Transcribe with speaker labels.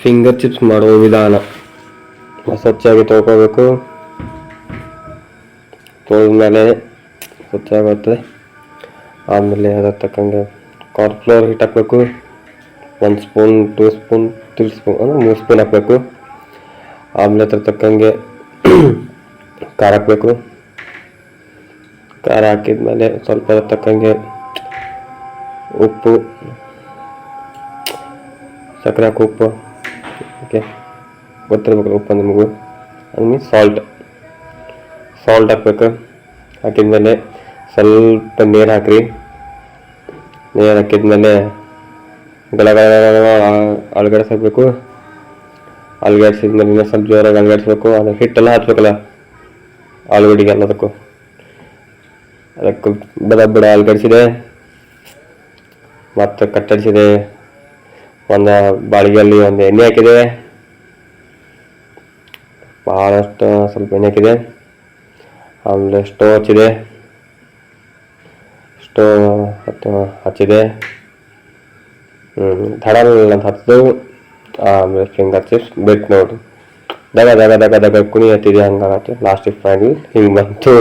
Speaker 1: Finger chips ಮಾಡುವ ವಿಧಾನ. ಸ್ವಚ್ಛಾಗಿ ತೊಳ್ಕೊಬೇಕು. ತೊಳೆದ್ಮೇಲೆ ಸ್ವಚ್ಛಾಗುತ್ತೆ. ಆಮೇಲೆ ಅದಕ್ಕೆ ತಕ್ಕಂಗೆ ಕಾರ್ನ್ಫ್ಲವರ್ ಹಿಟ್ಟು ಹಾಕಬೇಕು. 1 ಸ್ಪೂನ್ 2 ಸ್ಪೂನ್ 3 ಸ್ಪೂನ್ ಅಂದರೆ 3 ಸ್ಪೂನ್ ಹಾಕಬೇಕು. ಆಮೇಲೆ ಅದ್ರ ತಕ್ಕಂಗೆ ಖಾರ ಹಾಕಬೇಕು. ಖಾರ ಹಾಕಿದ್ಮೇಲೆ ಸ್ವಲ್ಪ ಅದ್ರ ತಕ್ಕಂಗೆ ಉಪ್ಪು, ಸಕ್ಕರೆ ಹಾಕಿ ಉಪ್ಪು, ಓಕೆ ಗೊತ್ತಿರ್ಬೇಕು ಉಪ್ಪು ನಿಮಗೂ. ಅದು ಸಾಲ್ಟ್ ಹಾಕ್ಬೇಕು. ಹಾಕಿದ್ಮೇಲೆ ಸ್ವಲ್ಪ ನೀರು ಹಾಕ್ರಿ. ನೀರು ಹಾಕಿದ್ಮೇಲೆ ಅಲ್ಗಡಿಸ್ಬೇಕು. ಅಲ್ಗಡಿಸಿದ್ಮೇಲೆ ಇನ್ನೂ ಸ್ವಲ್ಪ ಜೋರಾಗಿ ಅಲ್ಗಡಿಸ್ಬೇಕು. ಅದು ಹಿಟ್ಟೆಲ್ಲ ಹಚ್ಬೇಕಲ್ಲ ಆಲೂಗಡ್ಡೆಗೆ ಎಲ್ಲದಕ್ಕೂ. ಅದಕ್ಕೆ ಬಿಡ ಅಲ್ಗಡಿಸಿದೆ ಮತ್ತು ಕತ್ತರಿಸಿದೆ. ಒಂದು ಬಾಳಿಗೆಯಲ್ಲಿ ಒಂದು ಎಣ್ಣೆ ಹಾಕಿದೆ. ಭಾಳಷ್ಟು ಸ್ವಲ್ಪ ಎಣ್ಣೆ ಹಾಕಿದೆ. ಆಮೇಲೆ ಸ್ಟೋವ್ ಹಚ್ಚಿದೆ. ಹಚ್ಚಿದೆ. ಧಡಲ್ಲ ಅಂತ ಹತ್ತಿದೆವು. ಆಮೇಲೆ ಫಿಂಗರ್ ಚಿಪ್ಸ್ ಬಿಟ್ಟು ನೋಡ್ರಿ. ದಗ ಕುಣಿ ಹತ್ತಿದೆ. ಹಂಗಾಗತ್ತೆ. ಲಾಸ್ಟಿಗೆ ಫೈನಲ್ ಹಿಂಗೆ ಬಂತು.